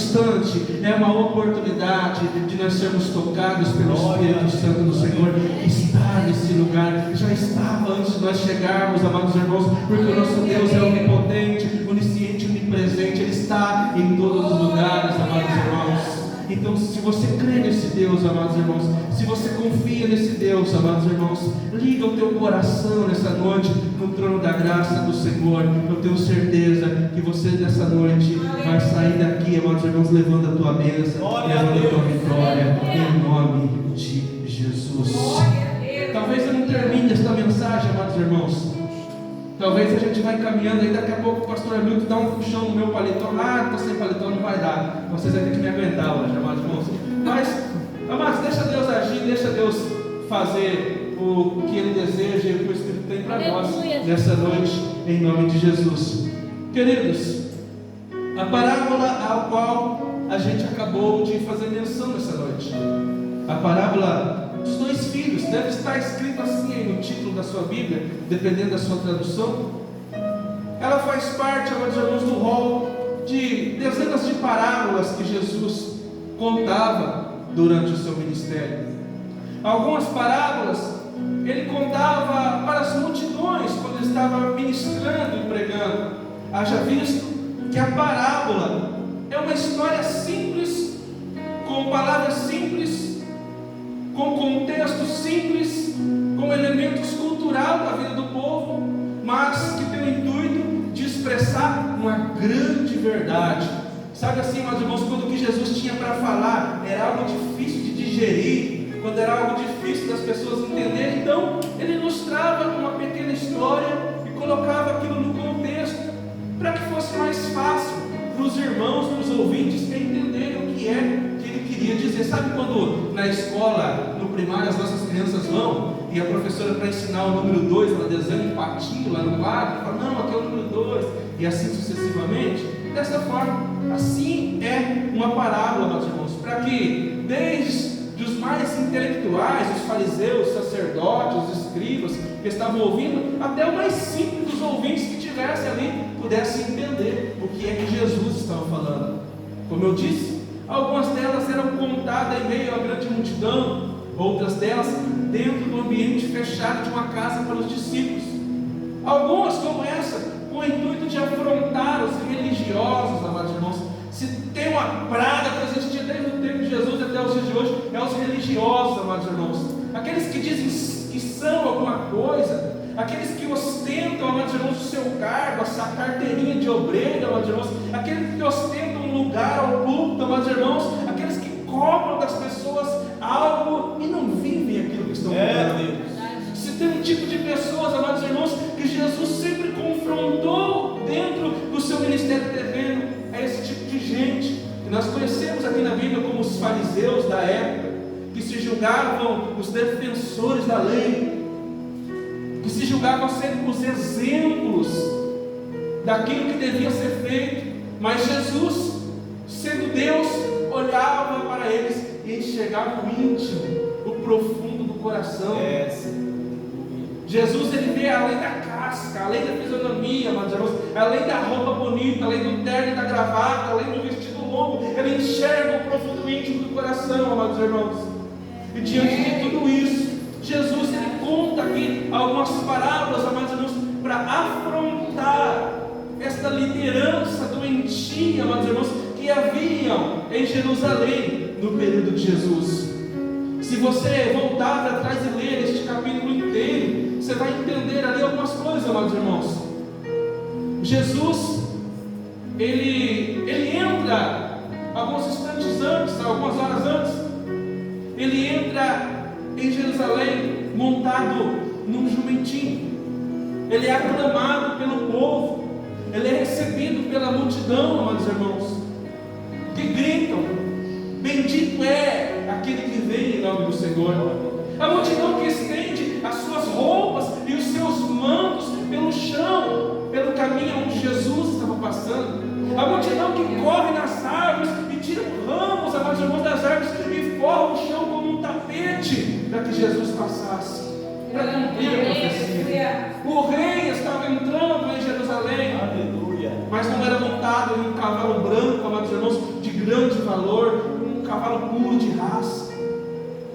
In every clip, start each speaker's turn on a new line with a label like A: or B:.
A: instante, é uma oportunidade de nós sermos tocados pelo Espírito Santo do Senhor. Está nesse lugar, já estava antes de nós chegarmos, amados irmãos, porque o nosso Deus é onipotente, onisciente, onipresente. Ele está em todos os lugares, amados irmãos. Então, se você crê nesse Deus, amados irmãos, se você confia nesse Deus, amados irmãos, liga o teu coração nessa noite no trono da graça do Senhor. Eu tenho certeza que você nessa noite vai sair daqui, amados irmãos, levando a tua bênção, levando a tua vitória, em nome de Jesus. Talvez eu não termine esta mensagem, amados irmãos. Talvez a gente vai caminhando aí, daqui a pouco o pastor Hamilton dá um puxão no meu paletó. Estou sem paletó, não vai dar. Vocês vão ter que me aguentar hoje, amados irmãos. Mas, amados, deixa Deus agir, deixa Deus fazer o que Ele deseja e o que o Espírito tem para nós nessa noite, em nome de Jesus. Queridos, a parábola ao qual a gente acabou de fazer menção nessa noite, a parábola dos dois filhos, deve estar escrito assim aí no título da sua Bíblia, dependendo da sua tradução. Ela faz parte, amados irmãos, do rol de dezenas de parábolas que Jesus contava durante o seu ministério. Algumas parábolas ele contava para as multidões quando ele estava ministrando e pregando. Haja visto que a parábola é uma história simples, com palavras simples, com contexto simples, com elementos culturais da vida do povo, mas que tem o intuito de expressar uma grande verdade. Sabe assim, meus irmãos, quando o que Jesus tinha para falar era algo difícil de digerir, quando era algo difícil das pessoas entenderem, então ele ilustrava uma pequena história e colocava aquilo no contexto, para que fosse mais fácil para os irmãos, para os ouvintes entenderem o que é que ele queria dizer. Sabe quando na escola, no primário, as nossas crianças vão e a professora, para ensinar o número 2, ela desenha um patinho lá no quadro, fala, não, aqui é o número 2, e assim sucessivamente? Dessa forma, assim é uma parábola, meus irmãos, para que desde os mais intelectuais, os fariseus, os sacerdotes, os escribas que estavam ouvindo, até o mais simples dos ouvintes que tivessem ali, pudessem entender o que é que Jesus estava falando. Como eu disse, algumas delas eram contadas em meio à grande multidão, outras delas dentro do ambiente fechado de uma casa para os discípulos. Algumas como essa, com o intuito de afrontar os religiosos, amados irmãos. Se tem uma praga que existia desde o tempo de Jesus até os dias de hoje, é os religiosos, amados irmãos. Aqueles que dizem que são alguma coisa, aqueles que ostentam, amados irmãos, o seu cargo, essa carteirinha de obreiro, amados irmãos, aqueles que ostentam um lugar ao púlpito, amados irmãos, aqueles que cobram das pessoas algo e não vivem aquilo que estão cobrando. Se tem um tipo de pessoas, amados irmãos, que Jesus sempre confrontou dentro do seu ministério terreno, é esse tipo de gente que nós conhecemos aqui na Bíblia como os fariseus da época, que se julgavam os defensores da lei, que se julgavam ser os exemplos daquilo que devia ser feito, mas Jesus, sendo Deus, olhava para eles e enxergava o íntimo, o profundo do coração. Jesus, ele vê além da casca, além da fisionomia, além da roupa bonita, além do terno e da gravata, além do vestido longo, ele enxerga o profundo íntimo do coração, amados irmãos. E diante de tudo isso, Jesus, ele conta aqui algumas parábolas, amados irmãos, para afrontar esta liderança doentia, amados irmãos, que haviam em Jerusalém no período de Jesus. Se você voltar para trás e ler este capítulo inteiro, você vai entender ali algumas coisas, amados irmãos. Jesus, ele entra alguns instantes antes, algumas horas antes, ele entra em Jerusalém montado num jumentinho. Ele é aclamado pelo povo, ele é recebido pela multidão, amados irmãos, que gritam: bendito é aquele que vem em nome do Senhor. A multidão que estende as suas roupas e os seus mantos pelo chão, pelo caminho onde Jesus estava passando. A multidão que corre nas árvores e tira ramos, amados irmãos, das árvores e forra o chão como um tapete para que Jesus passasse, para cumprir a profecia. O rei estava entrando em Jerusalém, mas não era montado em um cavalo branco, amados irmãos, de grande valor, um cavalo puro de raça.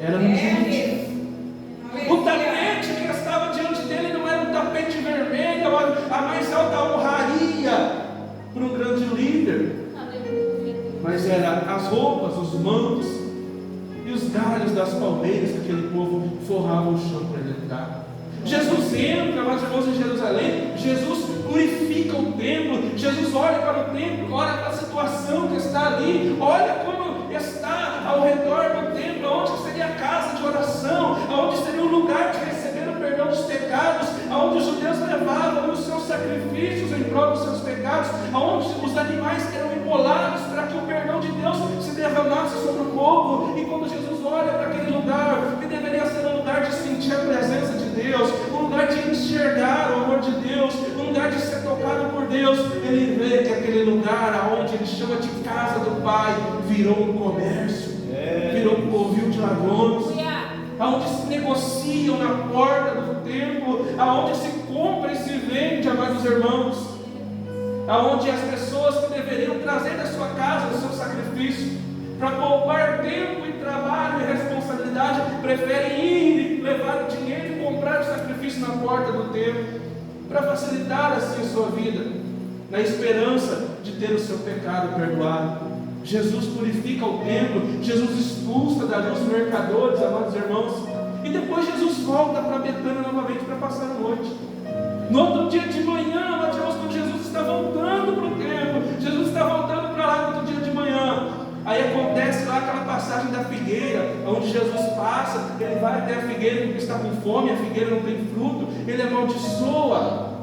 A: Era um juízo. O tapete que estava diante dele não era um tapete vermelho, a mais alta honraria para um grande líder, mas era as roupas, os mantos e os galhos das palmeiras que aquele povo forrava o chão para ele entrar. Jesus entra, mas irmãos, em Jerusalém. Jesus purifica o templo. Jesus olha para o templo, olha para a situação que está ali, olha como está ao redor do templo, onde seria a casa de oração, onde seria o lugar de receber o perdão dos pecados, onde os judeus levavam os seus sacrifícios em prol dos seus pecados, onde os animais eram imolados para que o perdão de Deus se derramasse sobre o povo. E quando Jesus olha para aquele lugar, que deveria ser um lugar de sentir a presença de Deus, um lugar de enxergar o amor de Deus, um lugar de ser tocado por Deus, ele vê que aquele lugar onde ele chama de casa do Pai virou um comércio, virou um covil de ladrões, aonde se negociam na porta do templo, aonde se compra e se vende, amados irmãos, aonde as pessoas que deveriam trazer da sua casa o seu sacrifício para poupar tempo e trabalho e responsabilidade, preferem ir e levar o dinheiro e comprar o sacrifício na porta do templo, para facilitar assim a sua vida, na esperança de ter o seu pecado perdoado. Jesus purifica o templo, Jesus expulsa dali os mercadores, amados irmãos, e depois Jesus volta para Betânia novamente para passar a noite. No outro dia de manhã, amados irmãos, quando Jesus está voltando para o templo, Jesus está voltando para lá no outro dia de manhã. Aí acontece lá aquela passagem da figueira, onde Jesus passa, ele vai até a figueira porque está com fome, a figueira não tem fruto, ele amaldiçoa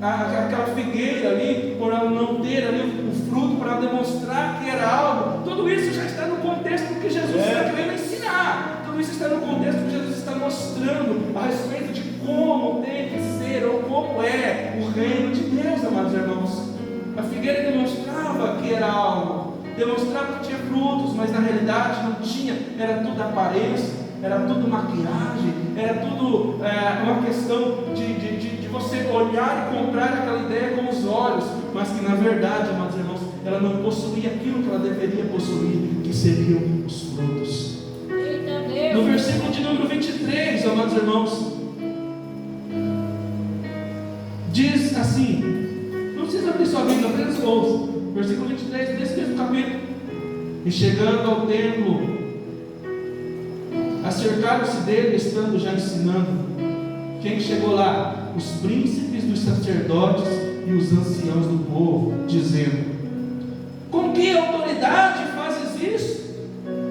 A: aquela figueira ali, por ela não ter ali o fruto, para demonstrar que era algo. Tudo isso já está no contexto do que Jesus está querendo ensinar, tudo isso está no contexto do que Jesus está mostrando a respeito de como tem que ser, ou como é o reino de Deus, amados irmãos. A figueira demonstrava que era algo, demonstrava que tinha frutos, mas na realidade não tinha, era tudo aparência, era tudo maquiagem, era tudo uma questão de você olhar e comprar aquela ideia com os olhos, mas que na verdade, amados irmãos, ela não possuía aquilo que ela deveria possuir, que seriam os frutos. No versículo de número 23, amados irmãos, diz assim, não precisa abrir sua Bíblia, apenas ouça, versículo 23 desse mesmo capítulo: e chegando ao templo, acercaram-se dele, estando já ensinando. Quem chegou lá? Os príncipes dos sacerdotes e os anciãos do povo, dizendo: com que autoridade fazes isso?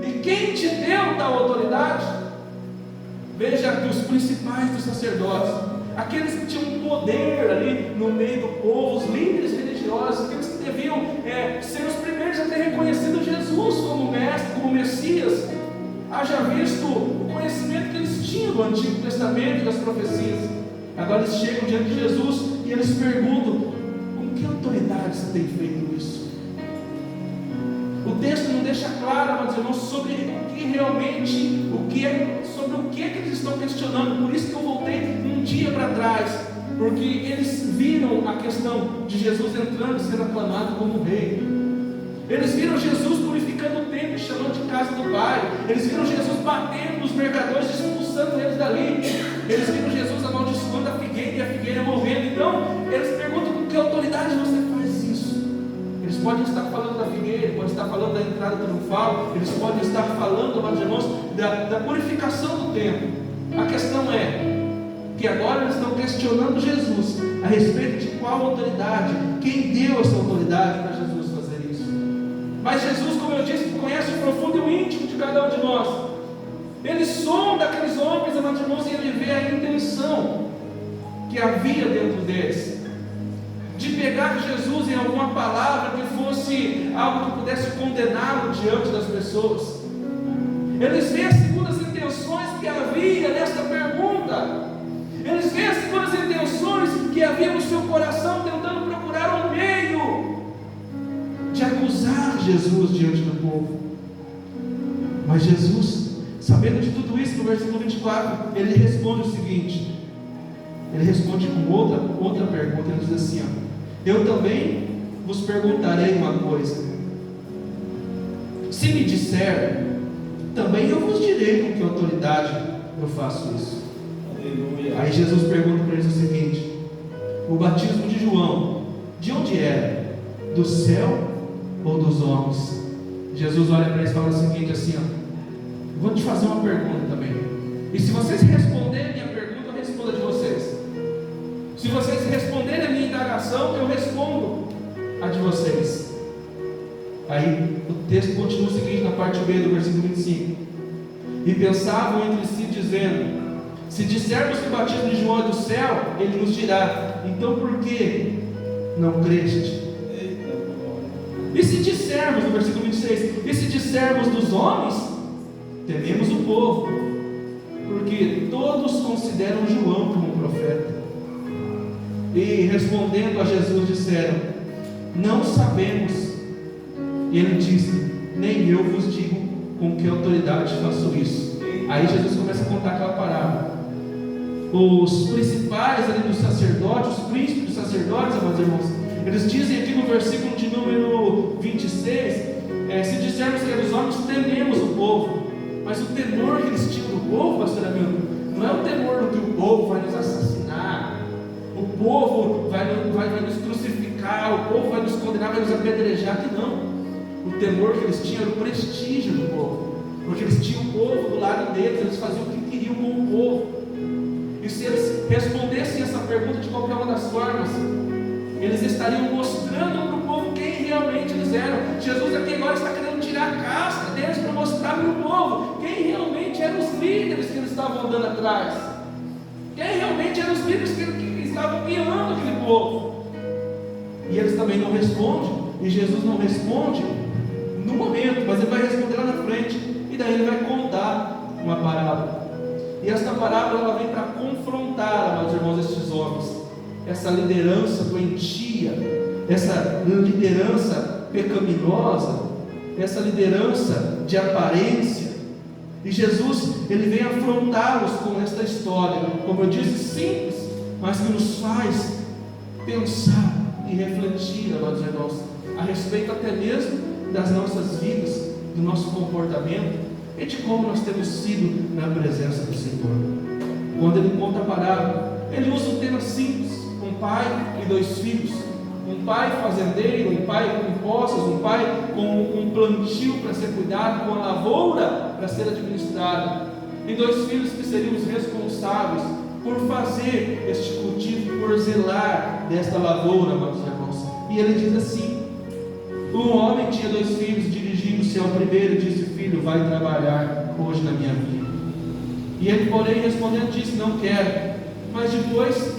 A: E quem te deu tal autoridade? Veja que os principais dos sacerdotes, aqueles que tinham poder ali no meio do povo, os líderes religiosos, aqueles que deviam ser os primeiros a ter reconhecido Jesus como mestre, como Messias, haja visto o conhecimento que eles tinham do Antigo Testamento e das profecias. Agora eles chegam diante de Jesus e eles perguntam: com que autoridade você tem feito isso? O texto não deixa claro, amados irmãos, sobre o que realmente, sobre o que eles estão questionando. Por isso que eu voltei um dia para trás, porque eles viram a questão de Jesus entrando e sendo aclamado como rei. Eles viram Jesus purificando o templo e chamando de casa do Pai. Eles viram Jesus batendo nos mercadores, expulsando eles dali. Eles viram Jesus amaldiçoando a figueira e a figueira morrendo. Então, eles perguntam: com que autoridade você faz isso? Eles podem estar falando da figueira, podem estar falando da entrada triunfal, eles podem estar falando, amados irmãos, da purificação do templo. A questão é que agora eles estão questionando Jesus a respeito de qual autoridade, quem deu essa autoridade para Jesus. Mas Jesus, como eu disse, conhece o profundo e o íntimo de cada um de nós. Ele sonda aqueles homens, amados irmãos, e ele vê a intenção que havia dentro deles, de pegar Jesus em alguma palavra que fosse algo que pudesse condená-lo diante das pessoas. Eles veem as segundas intenções que havia nesta pergunta. Eles veem as segundas intenções que havia no seu coração, tentando procurar um meio de acusar Jesus diante do povo. Mas Jesus, sabendo de tudo isso, no versículo 24, ele responde o seguinte: ele responde com outra pergunta. Ele diz assim: eu também vos perguntarei uma coisa: Se me disser, também eu vos direi com que autoridade eu faço isso. Aleluia. Aí Jesus pergunta para eles o seguinte: o batismo de João, de onde era? Do céu ou dos homens? Jesus olha para eles e fala o seguinte assim, ó: vou te fazer uma pergunta também. E se vocês responderem a minha pergunta, eu respondo a de vocês. Se vocês responderem a minha indagação, eu respondo a de vocês. Aí o texto continua o seguinte, na parte B do versículo 25: e pensavam entre si, dizendo: se dissermos que o batismo de João é do céu, ele nos dirá: então por que não creste? E se dissermos, no versículo 26, e se dissermos dos homens, tememos o povo, porque todos consideram João como profeta. E respondendo a Jesus disseram: não sabemos. E ele disse: nem eu vos digo com que autoridade faço isso. Aí Jesus começa a contar aquela parábola. Os principais ali dos sacerdotes, os príncipes dos sacerdotes, amados irmãos, eles dizem aqui no versículo de número 26, se dissermos que é dos homens, tememos o povo. Mas o temor que eles tinham do povo, pastor Hamilton, não é o temor do que o povo vai nos assassinar, o povo vai nos crucificar, o povo vai nos condenar, vai nos apedrejar, que não. O temor que eles tinham era o prestígio do povo, porque eles tinham o povo do lado deles, eles faziam o que queriam com o povo. E se eles respondessem essa pergunta de qualquer uma das formas, eles estariam mostrando para o povo quem realmente eles eram. Jesus aqui agora está querendo tirar a casca deles para mostrar para o povo quem realmente eram os líderes que eles estavam andando atrás, quem realmente eram os líderes que estavam guiando aquele povo. E eles também não respondem, e Jesus não responde no momento, mas ele vai responder lá na frente, e daí ele vai contar uma parábola. E esta parábola ela vem para confrontar, amados irmãos, estes homens, essa liderança doentia, essa liderança pecaminosa, essa liderança de aparência. E Jesus, ele vem afrontá-los com esta história, como eu disse, simples, mas que nos faz pensar e refletir, amados irmãos, a respeito até mesmo das nossas vidas, do nosso comportamento e de como nós temos sido na presença do Senhor. Quando ele conta a parábola, ele usa um tema simples: um pai e dois filhos, um pai fazendeiro, um pai com poças, um pai com um plantio para ser cuidado, com a lavoura para ser administrada, e dois filhos que seriam os responsáveis por fazer este cultivo, por zelar desta lavoura, meus irmãos. E ele diz assim: um homem tinha dois filhos, dirigindo-se ao primeiro, disse: filho, vai trabalhar hoje na minha vida. E ele, porém, respondendo, disse: não quero. Mas depois,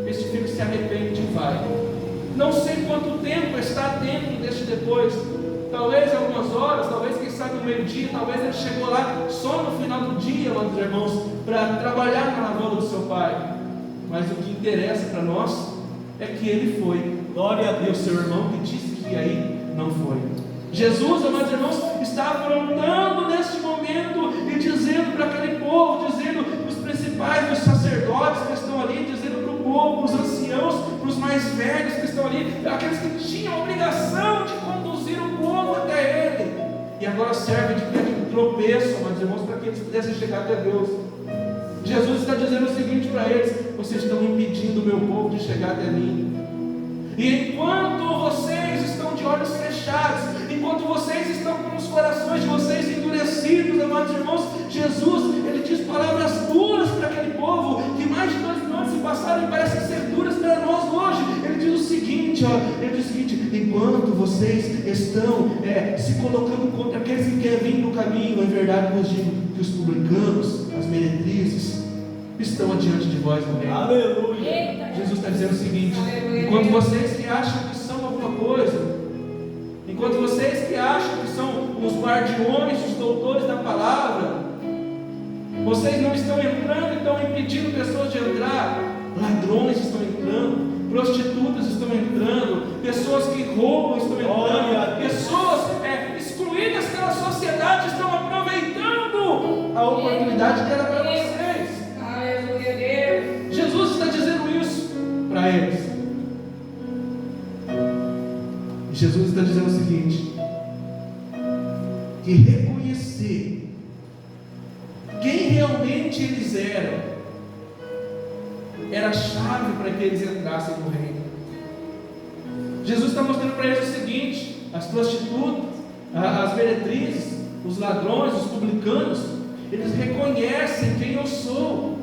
A: este filho se arrepende e vai. Não sei quanto tempo está dentro deste depois, talvez algumas horas, talvez quem sabe no meio-dia, talvez ele chegou lá só no final do dia, meus irmãos, para trabalhar na lavoura do seu pai. Mas o que interessa para nós é que ele foi. Glória a Deus. E o seu irmão que disse que aí não foi. Jesus, amados irmãos, está afrontando neste momento e dizendo para aquele povo, dizendo para os principais, os sacerdotes que estão ali, dizendo para o povo, para os anciãos, para os mais velhos que estão ali, aqueles que tinham a obrigação de conduzir o povo até Ele, e agora serve de pedra de tropeço, amados irmãos, para que eles pudessem chegar até Deus. Jesus está dizendo o seguinte para eles: vocês estão impedindo o meu povo de chegar até mim. E enquanto vocês estão de olhos fechados, enquanto vocês estão com os corações de vocês endurecidos, amados irmãos, Jesus, ele diz palavras duras para aquele povo, que mais de 2 mil anos se passaram e parecem ser duras para nós hoje. Ele diz o seguinte, enquanto vocês estão se colocando contra aqueles que querem vir no caminho, é verdade vos digo que os publicanos, as meretrizes, estão adiante de vós no reino. Aleluia. Jesus está dizendo o seguinte: enquanto vocês que acham que são alguma coisa, enquanto vocês que acham que são os guardiões, os doutores da palavra, vocês não estão entrando e estão impedindo pessoas de entrar. Ladrões estão entrando, prostitutas estão entrando, pessoas que roubam estão entrando, pessoas excluídas pela sociedade estão aproveitando a oportunidade que era para vocês. Jesus está dizendo isso para eles. E Jesus está dizendo o seguinte: que reconhecer quem realmente eles eram era a chave para que eles entrassem no reino. Jesus está mostrando para eles o seguinte: as prostitutas, as meretrizes, os ladrões, os publicanos, eles reconhecem quem eu sou.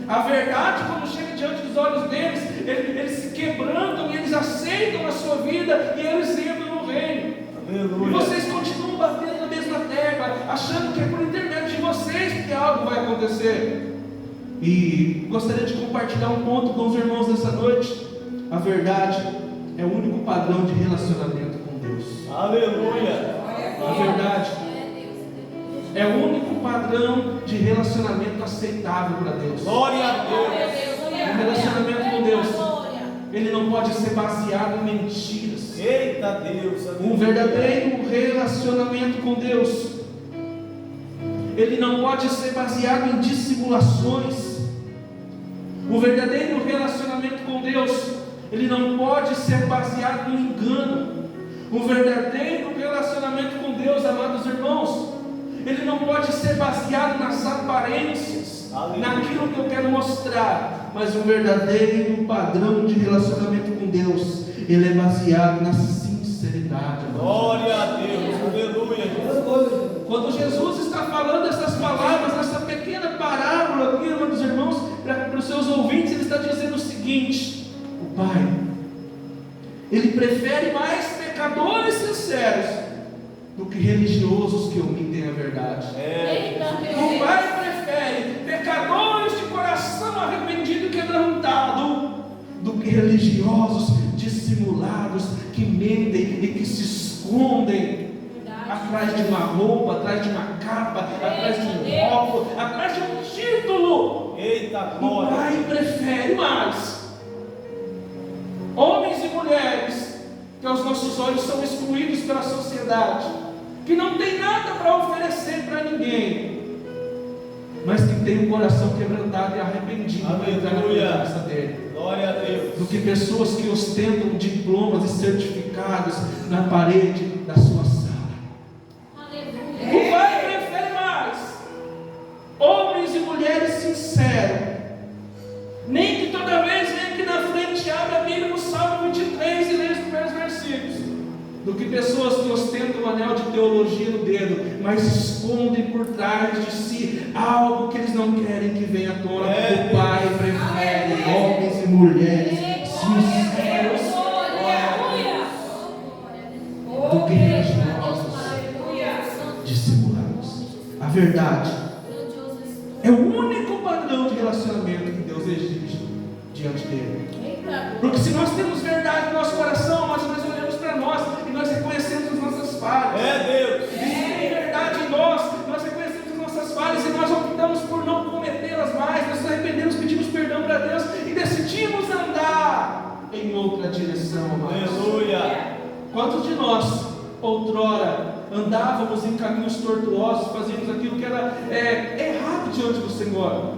A: A verdade, quando chega diante dos olhos deles, eles se quebrantam e eles aceitam a sua vida e eles entram no reino. Aleluia. E vocês continuam batendo na mesma tecla, achando que é por intermédio de vocês que algo vai acontecer. E gostaria de compartilhar um ponto com os irmãos nessa noite. A verdade é o único padrão de relacionamento com Deus. Aleluia. A verdade é o único padrão de relacionamento aceitável para Deus. Glória a Deus. O relacionamento com Deus, ele não pode ser baseado em mentiras. Eita Deus. Um verdadeiro relacionamento com Deus, ele não pode ser baseado em dissimulações. O verdadeiro relacionamento com Deus, ele não pode ser baseado no engano. O verdadeiro relacionamento com Deus, amados irmãos, ele não pode ser baseado nas aparências, naquilo que eu quero mostrar, mas o verdadeiro padrão de relacionamento com Deus, ele é baseado na sinceridade. Glória a Deus, aleluia. Quando Jesus está falando essas palavras, essa pequena parábola aqui, amados irmãos, para os seus ouvintes, ele está dizendo o seguinte: o Pai, ele prefere mais pecadores sinceros do que religiosos que omitem a verdade. O Pai prefere pecadores de coração arrependido e quebrantado do que religiosos dissimulados que mentem e que se escondem atrás de uma roupa, atrás de uma capa, atrás de um rótulo, atrás de um título. Eita glória! O Pai prefere mais homens e mulheres que aos nossos olhos são excluídos pela sociedade, que não tem nada para oferecer para ninguém, mas que tem um coração quebrantado e arrependido para entrar na presença dele. Glória a Deus. Do que pessoas que ostentam diplomas e certificados na parede da sua sala. Aleluia. O Pai prefere mais homens e mulheres sinceros, nem que toda vez venha aqui na frente, abra a Bíblia no Salmo 23 e leia os primeiros versículos, do que pessoas que ostentam um anel de teologia no dedo, mas escondem por trás de si algo que eles não querem que venha à tona. O Pai prefere homens e mulheres sinceros do que religiosos dissimulados. A verdade é o único padrão de relacionamento que Deus exige diante dele. Porque se nós temos verdade no nosso coração, nós olhamos para nós e nós reconhecemos as nossas falhas. Deus. E se tem verdade em nós reconhecemos as nossas falhas e nós optamos por não cometê-las mais, nós nos arrependemos, pedimos perdão para Deus e decidimos andar em outra direção. Aleluia. Quantos de nós, outrora, andávamos em caminhos tortuosos, fazíamos aquilo que era errado diante do Senhor?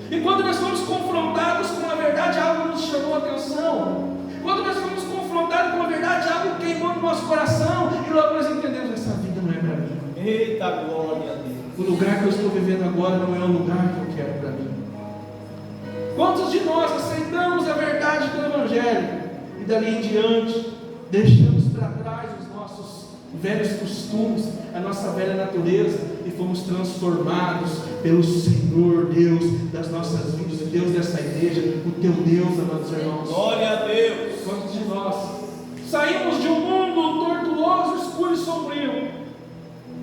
A: E quando nós fomos confrontados com a verdade, algo nos chamou a atenção. Quando nós fomos confrontados com a verdade, algo queimou no nosso coração. E logo nós entendemos: essa vida não é para mim. Eita glória a Deus. O lugar que eu estou vivendo agora não é o lugar que eu quero para mim. Quantos de nós aceitamos a verdade do Evangelho e dali em diante deixamos para trás os nossos velhos costumes, a nossa velha natureza, e fomos transformados pelo Senhor Deus das nossas vidas, o Deus dessa igreja, o teu Deus, amados irmãos? Glória a Deus! Quantos de nós saímos de um mundo tortuoso, escuro e sombrio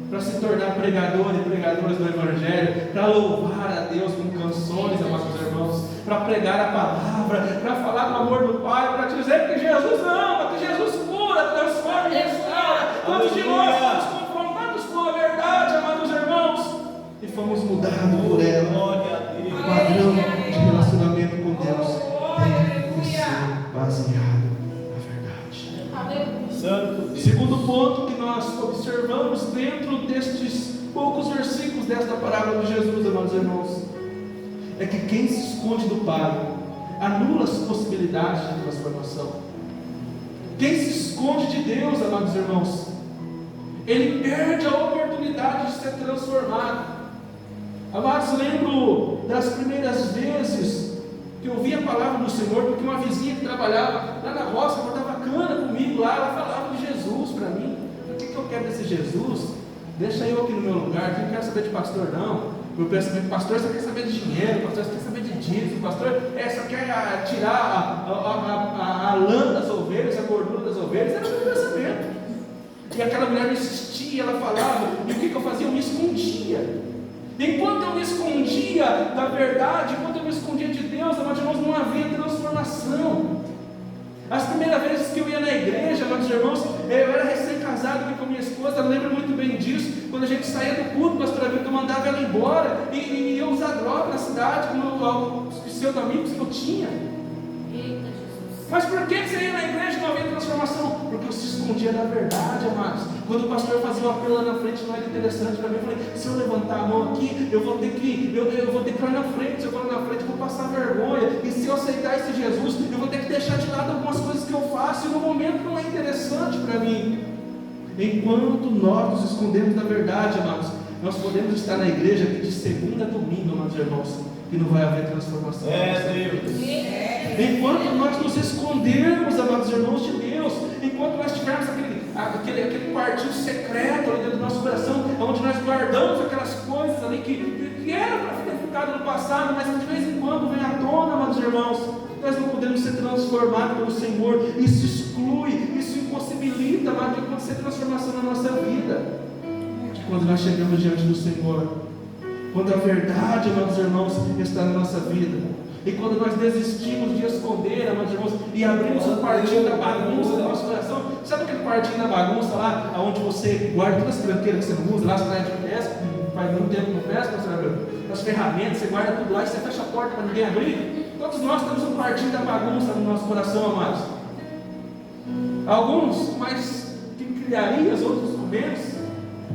A: para se tornar pregadores e pregadoras do Evangelho, para louvar a Deus com canções, amados irmãos, para pregar a palavra, para falar do amor do Pai, para dizer que Jesus ama, que Jesus cura, transforma e restaura. Quantos de nós fomos confrontados com a verdade, amados irmãos, e fomos mudados por ela? O padrão de relacionamento com Deus tem que ser baseado na verdade. Segundo ponto que nós observamos dentro destes poucos versículos desta parábola de Jesus, amados irmãos, é que quem se esconde do Pai anula as possibilidades de transformação. Quem se esconde de Deus, amados irmãos, ele perde a oportunidade de ser transformado. Amados, lembro das primeiras vezes que eu ouvi a palavra do Senhor, porque uma vizinha que trabalhava lá na roça, cortava cana comigo lá, ela falava de Jesus para mim. O que eu quero desse Jesus? Deixa eu aqui no meu lugar, eu não quero saber de pastor não. Meu pensamento, pastor só quer saber de dinheiro, pastor só quer saber de dízimo, pastor só quer tirar a lã das ovelhas, a gordura das ovelhas. Era o meu pensamento. E aquela mulher me insistia, ela falava, e o que eu fazia? Eu me escondia. Enquanto eu me escondia da verdade, enquanto eu me escondia de Deus, amados irmãos, não havia transformação. As primeiras vezes que eu ia na igreja, amados irmãos, eu era recém-casado com a minha esposa, eu lembro muito bem disso. Quando a gente saía do culto, pastor Vitor, eu mandava ela embora e ia usar droga na cidade, com os pseudo-amigos que eu tinha.
B: Eita, Jesus.
A: Mas por que você ia na igreja e não havia transformação? Porque eu se escondia da verdade, amados. Quando o pastor fazia uma apelo lá na frente, não era interessante para mim. Eu falei, se eu levantar a mão aqui, eu vou ter que ir lá na frente. Se eu for lá na frente, eu vou passar vergonha. E se eu aceitar esse Jesus, eu vou ter que deixar de lado algumas coisas que eu faço. E no momento não é interessante para mim. Enquanto nós nos escondemos da verdade, amados, nós podemos estar na igreja aqui de segunda a domingo, amados irmãos, e não vai haver transformação. Enquanto nós nos escondermos, amados irmãos de Deus, enquanto nós tivermos aquele quartinho secreto ali dentro do nosso coração, onde nós guardamos aquelas coisas ali que eram para ter ficado no passado, mas que de vez em quando vem à tona, amados irmãos, nós não podemos ser transformados pelo Senhor. Isso exclui, isso impossibilita, amados, de acontecer transformação na nossa vida. Quando nós chegamos diante do Senhor, quando a verdade, amados irmãos, está na nossa vida, e quando nós desistimos de esconder, amados irmãos, e abrimos o quartinho da bagunça do nosso coração. Sabe aquele quartinho da bagunça lá, onde você guarda todas as tranqueiras que você não usa, lá as traias de pesca, faz muito tempo que não pesca, as ferramentas, você guarda tudo lá e você fecha a porta para ninguém abrir? Todos nós temos um quartinho da bagunça no nosso coração, amados. Alguns mais que criarias, outros com menos.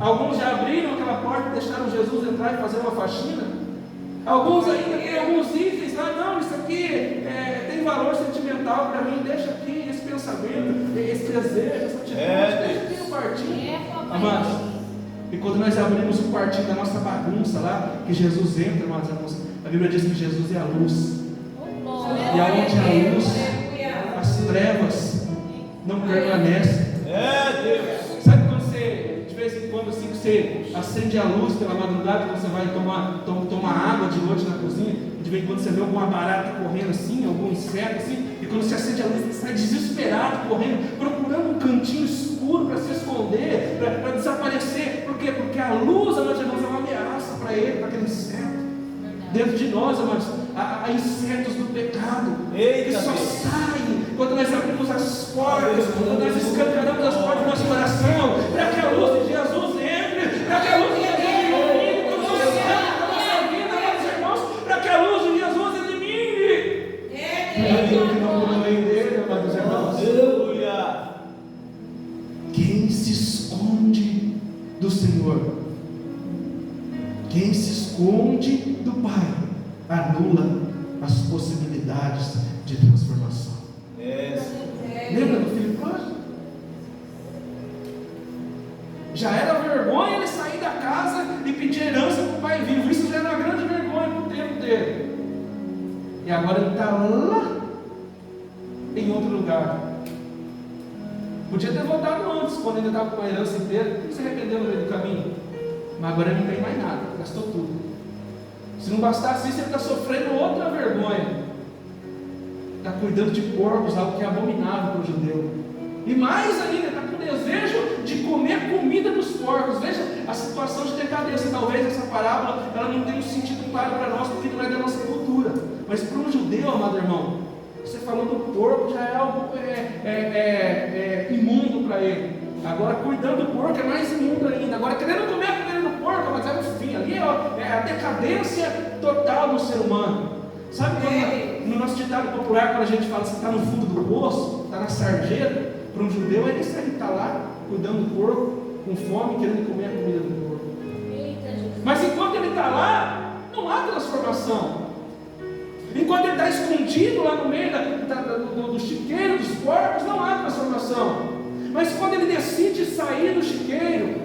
A: Alguns já abriram aquela porta e deixaram Jesus entrar e fazer uma faxina. Alguns ainda têm alguns itens lá, não, isso aqui tem valor sentimental para mim, deixa aqui esse pensamento, esse desejo, essa atitude, deixa aqui no quartinho. Amados, e quando nós abrimos o quartinho da nossa bagunça lá, que Jesus entra, amados irmãos, a Bíblia diz que Jesus é a luz. E aonde há luz, as trevas não permanecem. Sabe quando você, de vez em quando, assim, você acende a luz pela madrugada, quando você vai tomar água de noite na cozinha, e de vez em quando você vê alguma barata correndo assim, algum inseto assim, e quando você acende a luz, você sai desesperado, correndo, procurando um cantinho escuro para se esconder, para desaparecer. Por quê? Porque a luz, amados irmãos, é uma ameaça para ele, para aquele inseto. Dentro de nós, amados, há insetos do pecado, que só saem quando nós abrimos as portas, quando nós escancaramos as portas do nosso coração, para que a luz de Jesus entre, para que a luz de Jesus ilumine todos os santos da nossa vida, amados irmãos, para que a luz de Jesus elimine aquilo que não provém dele, amados irmãos.
C: Aleluia!
A: Quem se esconde do Senhor, quem se esconde do Pai, anula as possibilidades de transformação. Lembra do filho pródigo? Já era vergonha ele sair da casa e pedir herança para o pai vivo. Isso já era uma grande vergonha para o tempo dele. E agora ele está lá em outro lugar. Podia ter voltado antes, quando ele estava com a herança inteira. Por que se arrependeu no meio do caminho? Mas agora ele não tem mais nada, gastou tudo. Se não bastasse isso, ele está sofrendo outra vergonha. Está cuidando de porcos, algo que é abominável para o judeu. E mais ainda, está com desejo de comer a comida dos porcos. Veja a situação de decadência. Talvez essa parábola ela não tenha um sentido claro para nós, porque não é da nossa cultura. Mas para um judeu, amado irmão, você falando do porco já é algo imundo para ele. Agora, cuidando do porco é mais imundo ainda. Agora, querendo comer a comida do porco, mas é o fim. Ali é a decadência total do ser humano. Sabe quando, no nosso ditado popular, quando a gente fala que você está no fundo do poço, está na sarjeta, para um judeu é isso aí, ele está lá, cuidando do porco, com fome, querendo comer a comida do porco. Mas enquanto ele está lá, não há transformação. Enquanto ele está escondido lá no meio do chiqueiro dos porcos, não há transformação. Mas quando ele decide sair do chiqueiro,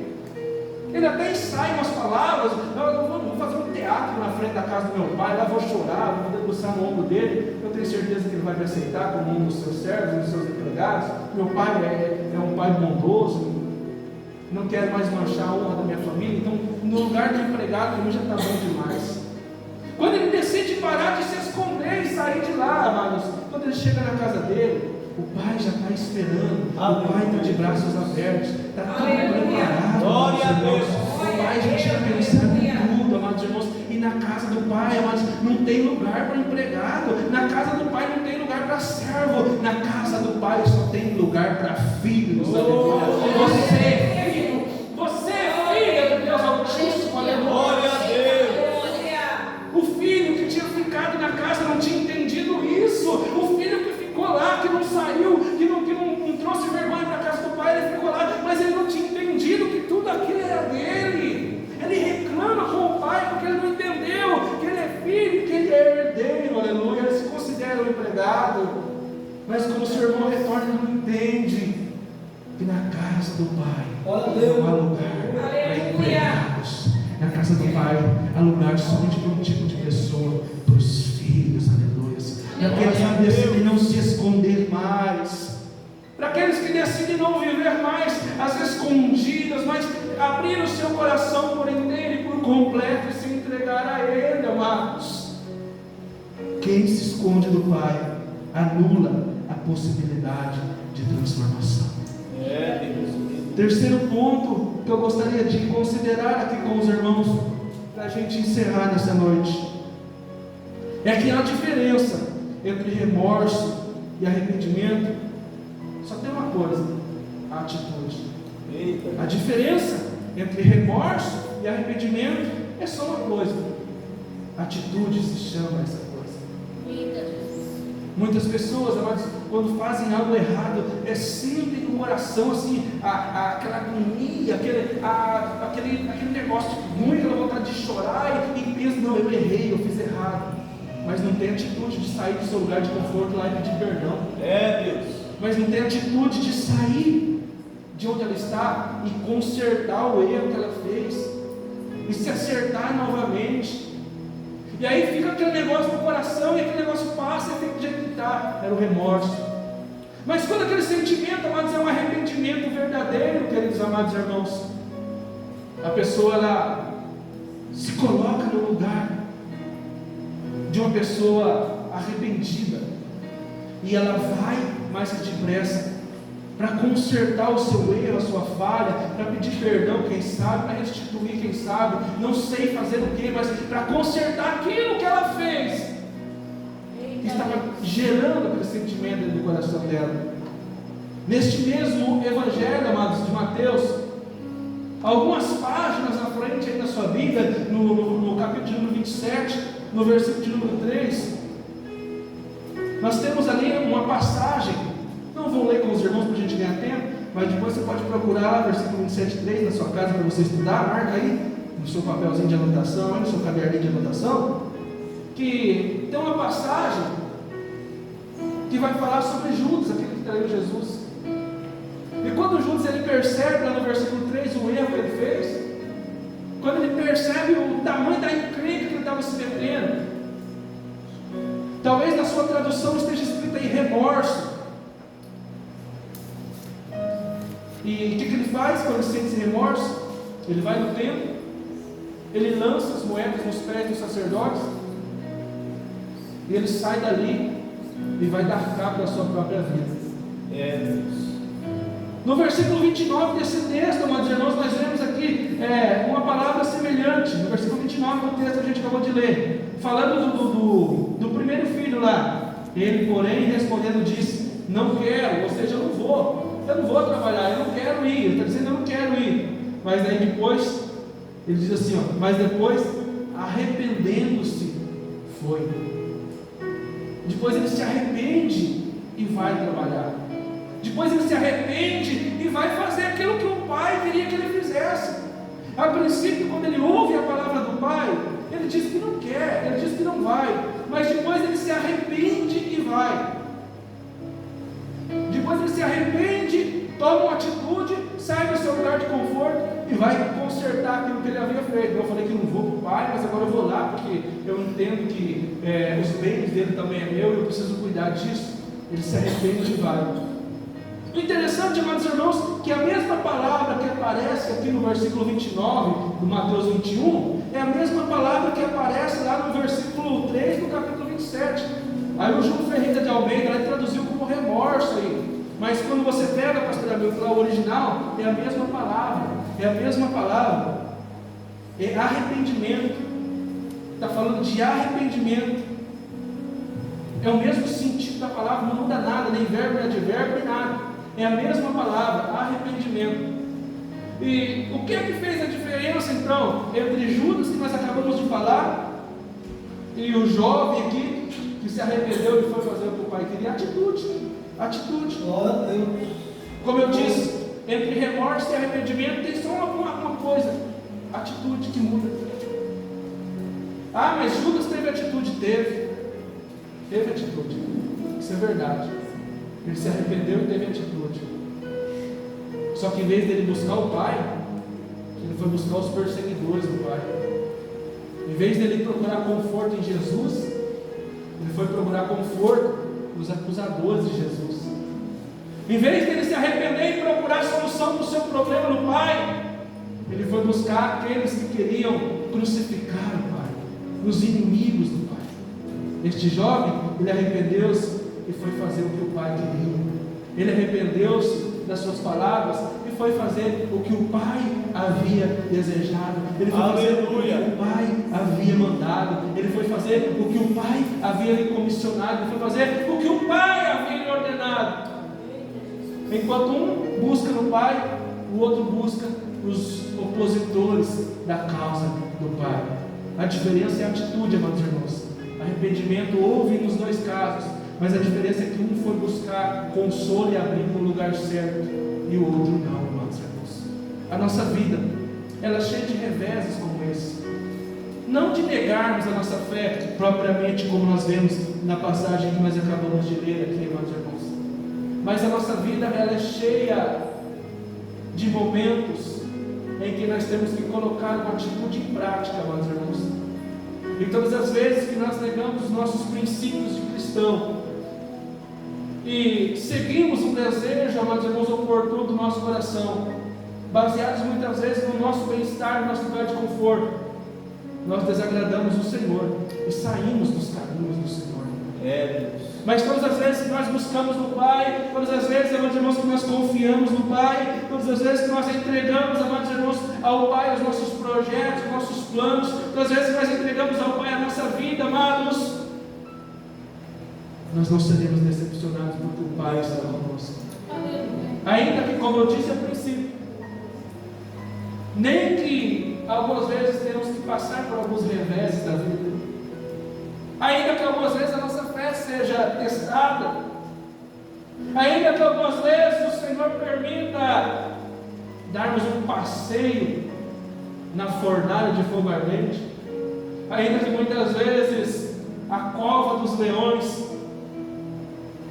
A: ele até ensaia umas palavras. Eu vou fazer um teatro na frente da casa do meu pai, lá vou chorar, vou debruçar no ombro dele. Eu tenho certeza que ele vai me aceitar como um dos seus servos, um dos seus empregados. Meu pai é um pai bondoso, não quero mais manchar a honra da minha família. Então, no lugar de empregado, para mim já está bom demais. Quando ele decide parar de se esconder e sair de lá, amados, quando ele chega na casa dele, o pai já está esperando, o pai está de braços abertos, está tudo preparado.
C: Glória a Deus.
A: O pai já tinha pensado em tudo, amados irmãos. E na casa do pai, amados, não tem lugar para empregado, na casa do pai não tem lugar para servo, na casa do pai só tem lugar para filhos. Você é filho, você é filha de Deus Altíssimo, aleluia.
C: Glória a Deus.
A: O filho que tinha ficado na casa não tinha entendido isso. O filho que ficou lá, que não saiu, que não trouxe vergonha para a casa do pai, ele ficou lá, mas ele não tinha entendido que tudo aquilo era dele. Ele reclama com o pai porque ele não entendeu que ele é filho, que ele é herdeiro, aleluia. Ele se considera um empregado, mas como seu irmão retorna, ele não entende que na casa do pai não há lugar para empregados. Na casa do pai há lugar somente para um tipo de pessoa, para os filhos, aleluia. Para aqueles que decidem não se esconder mais, para aqueles que decidem não viver mais as escondidas, mas abrir o seu coração por inteiro e por completo e se entregar a Ele, amados. Quem se esconde do Pai anula a possibilidade de transformação. Terceiro ponto que eu gostaria de considerar aqui com os irmãos, para a gente encerrar nessa noite, é que a diferença entre remorso e arrependimento só tem uma coisa: a atitude. A diferença entre remorso e arrependimento é só uma coisa: atitude se chama essa coisa. Muitas pessoas, amados, quando fazem algo errado, sentem no coração assim, aquela agonia, aquele negócio ruim, aquela vontade de chorar e pensa: não, eu errei, eu fiz errado. Mas não tem atitude de sair do seu lugar de conforto lá e pedir perdão.
C: Deus.
A: Mas não tem atitude de sair de onde ela está e consertar o erro que ela fez e se acertar novamente. E aí fica aquele negócio no coração e aquele negócio passa e fica do jeito que está. Era o remorso. Mas quando aquele sentimento, amados, é um arrependimento verdadeiro, queridos amados irmãos, a pessoa ela se coloca no lugar de uma pessoa arrependida e ela vai mais que depressa para consertar o seu erro, a sua falha, para pedir perdão, quem sabe, para restituir, quem sabe, não sei fazer o que, mas para consertar aquilo que ela fez, que estava gerando aquele sentimento dentro do coração dela. Neste mesmo evangelho, amados, de Mateus, algumas páginas à frente aí na sua Bíblia, no capítulo de número 27, no versículo de número 3, nós temos ali uma passagem. Não vou ler com os irmãos para a gente ganhar tempo, mas depois você pode procurar lá, versículo 27:3 na sua casa para você estudar. Marca aí no seu papelzinho de anotação, aí no seu caderninho de anotação, que tem uma passagem que vai falar sobre Judas, aquele que traiu Jesus. E quando Judas ele percebe lá no versículo 3 o erro que ele fez, quando ele percebe o tamanho da encrenca que ele estava se metendo, talvez na sua tradução esteja escrito aí remorso. E o que ele faz quando ele sente esse remorso? Ele vai no templo, ele lança as moedas nos pés dos sacerdotes, e ele sai dali e vai dar cabo da sua própria vida. No versículo 29 desse texto, amados irmãos, nós vemos aqui uma palavra semelhante. No versículo 29 do texto que a gente acabou de ler, falando do primeiro filho lá. Ele, porém, respondendo, disse: não quero, ou seja, eu não vou trabalhar, eu não quero ir. Ele está dizendo: eu não quero ir. Mas aí depois, ele diz assim, mas depois, arrependendo-se, foi. Depois ele se arrepende e vai trabalhar. Depois ele se arrepende e vai fazer aquilo que o pai queria que ele fizesse. A princípio, quando ele ouve a palavra do pai, ele diz que não quer, ele diz que não vai. Mas depois ele se arrepende e vai. Depois ele se arrepende, toma uma atitude, sai do seu lugar de conforto e vai consertar aquilo que ele havia feito. Eu falei que não vou para o pai, mas agora eu vou lá, porque eu entendo que os bens dele também é meu e eu preciso cuidar disso. Ele se arrepende e vai. O interessante, amados irmãos, que a mesma palavra que aparece aqui no versículo 29 do Mateus 21 é a mesma palavra que aparece lá no versículo 3 do capítulo 27. Aí o João Ferreira de Almeida ele traduziu como remorso aí. Mas quando você pega, pastor amigo, lá o original, é a mesma palavra. É a mesma palavra. É arrependimento. Está falando de arrependimento. É o mesmo sentido da palavra, não muda nada, nem verbo, nem advérbio, nem nada. É a mesma palavra, arrependimento. E o que é que fez a diferença então entre Judas, que nós acabamos de falar, e o jovem aqui que se arrependeu e foi fazer o que o pai queria? Atitude. Atitude. Como eu disse, entre remorso e arrependimento tem só uma coisa: atitude que muda. Ah, mas Judas teve atitude? Teve atitude. Isso é verdade. Ele se arrependeu e teve atitude. Só que em vez dele buscar o pai, ele foi buscar os perseguidores do pai. Em vez dele procurar conforto em Jesus, ele foi procurar conforto nos acusadores de Jesus. Em vez dele se arrepender e procurar a solução do seu problema no pai, ele foi buscar aqueles que queriam crucificar o pai, os inimigos do pai. Este jovem, ele arrependeu-se e foi fazer o que o pai queria. Ele arrependeu-se das suas palavras e foi fazer o que o pai havia desejado. Ele foi fazer o que o pai havia mandado. Ele foi fazer o que o pai havia lhe comissionado. Ele foi fazer o que o pai havia lhe ordenado. Enquanto um busca no pai, o outro busca os opositores da causa do pai. A diferença é a atitude, amados irmãos. Arrependimento houve nos dois casos, mas a diferença é que um foi buscar consolo e abrigo no lugar certo e o outro não, amados irmãos. A nossa vida, ela é cheia de reveses como esse. Não de negarmos a nossa fé propriamente, como nós vemos na passagem que nós acabamos de ler aqui, amados irmãos. Mas a nossa vida, ela é cheia de momentos em que nós temos que colocar uma atitude em prática, amados irmãos. E todas as vezes que nós negamos os nossos princípios de cristão e seguimos um desejo, amados irmãos, oportuno do nosso coração, baseados muitas vezes no nosso bem-estar, no nosso lugar de conforto, nós desagradamos o Senhor e saímos dos caminhos do Senhor. Mas todas as vezes que nós buscamos no Pai, todas as vezes, amados irmãos, que nós confiamos no Pai, todas as vezes que nós entregamos, amados irmãos, ao Pai os nossos projetos, os nossos planos, todas as vezes que nós entregamos ao Pai a nossa vida, amados, nós não seremos decepcionados porque o Pai está conosco. Ainda que, como eu disse ao princípio, nem que algumas vezes temos que passar por alguns reveses da vida, ainda que algumas vezes a nossa fé seja testada, ainda que algumas vezes o Senhor permita darmos um passeio na fornalha de fogo ardente, ainda que muitas vezes a cova dos leões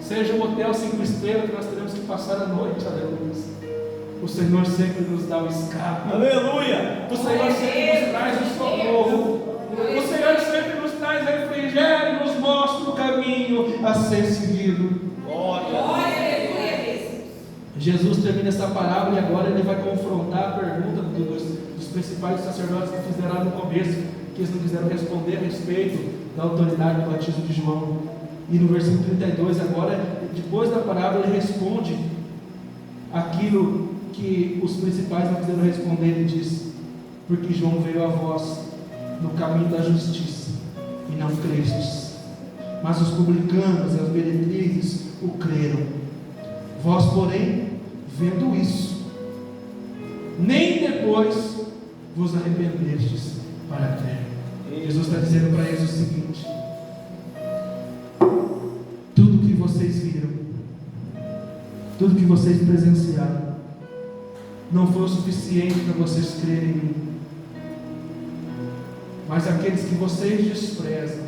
A: seja um hotel 5 estrelas que nós teremos que passar a noite, aleluia. O Senhor sempre nos dá o escape, aleluia. O Senhor sempre nos traz o socorro. O Senhor sempre nos traz refrigério e nos mostra o caminho a ser seguido. Jesus termina essa parábola e agora ele vai confrontar a pergunta dos principais sacerdotes que fizeram lá no começo, que eles não quiseram responder a respeito da autoridade do batismo de João. E no versículo 32 agora, depois da parábola, ele responde aquilo que os principais não quiseram responder. Ele diz: porque João veio a vós no caminho da justiça e não crestes, mas os publicanos e as meretrizes o creram. Vós, porém, vendo isso, nem depois vos arrependestes para crer. Jesus está dizendo para eles o seguinte: tudo que vocês viram, tudo que vocês presenciaram, não foi o suficiente para vocês crerem em mim. Mas aqueles que vocês desprezam,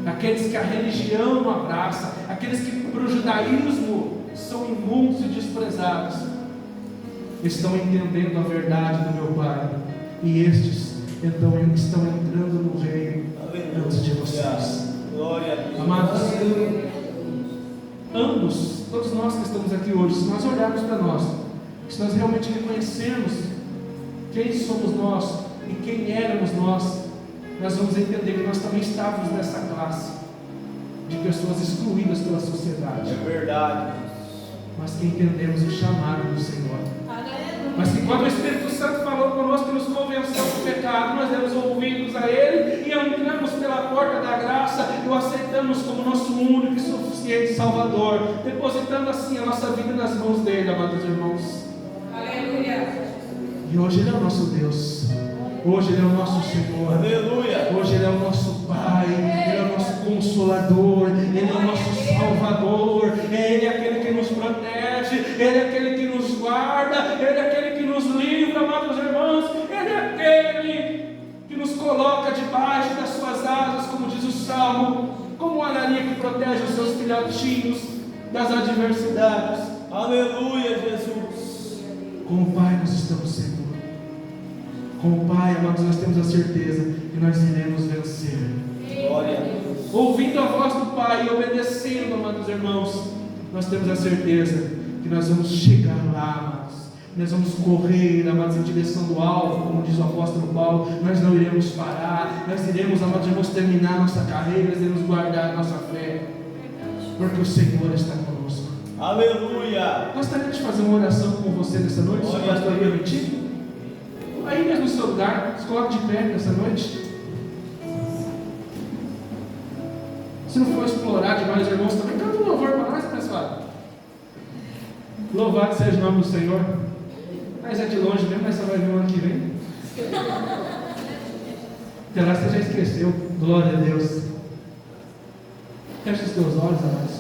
A: aqueles que a religião não abraça, aqueles que para o judaísmo são imundos e desprezados, estão entendendo a verdade do meu Pai, e estes então estão entrando no reino antes de vocês.
C: Glória a Deus.
A: Amados, ambos, todos nós que estamos aqui hoje, se nós olharmos para nós, se nós realmente reconhecermos quem somos nós e quem éramos nós vamos entender que nós também estávamos nessa classe de pessoas excluídas pela sociedade.
C: É verdade.
A: Mas que entendemos o chamado do Senhor.
B: Aleluia.
A: Mas que quando o Espírito Santo falou conosco e nos convenceu do pecado, nós demos ouvidos a Ele e entramos pela porta da graça e o aceitamos como nosso único e suficiente Salvador, depositando assim a nossa vida nas mãos dEle, amados irmãos.
B: Aleluia.
A: E hoje Ele é o nosso Deus, hoje Ele é o nosso Senhor,
C: Aleluia.
A: hoje Ele é o nosso Pai, Ele é o nosso Consolador, Ele é o nosso Salvador, Ele é aquele que nos protege, Ele é aquele que nos guarda, Ele é aquele que nos livra, amados irmãos, Ele é aquele que nos coloca debaixo das suas asas, como diz o Salmo, como uma galinha que protege os seus filhotinhos das adversidades.
C: Aleluia, Jesus.
A: Com o Pai nós estamos seguros. Com o Pai, amados, nós temos a certeza que nós iremos vencer.
C: Glória a Deus.
A: Ouvindo a voz do Pai e obedecendo, amados irmãos, nós temos a certeza que nós vamos chegar lá, amados. Nós vamos correr, amados, em direção do alvo, como diz o apóstolo Paulo. Nós não iremos parar, nós iremos, amados irmãos, terminar nossa carreira, nós iremos guardar a nossa fé, porque o Senhor está conosco.
C: Aleluia.
A: Gostaria de fazer uma oração com você nessa noite, se o
C: Glória a
A: pastor
C: Deus.
A: permitir. Aí mesmo no seu lugar, se coloque de pé nessa noite. Se não for explorar demais, irmãos, também canta um louvor para nós, pessoal. Louvado seja o nome do Senhor. Mas é de longe mesmo, mas você vai ver o ano que vem. Até lá você já esqueceu. Glória a Deus. Feche os teus olhos, amados.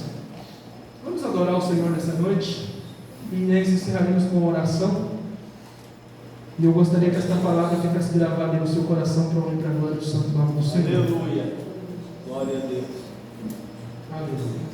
A: Vamos adorar o Senhor nessa noite. E nós encerraremos com uma oração. E eu gostaria que esta palavra ficasse gravada no seu coração para honra e para a glória do santo nome do Senhor.
C: Aleluia. Glória a Deus.
A: Aleluia.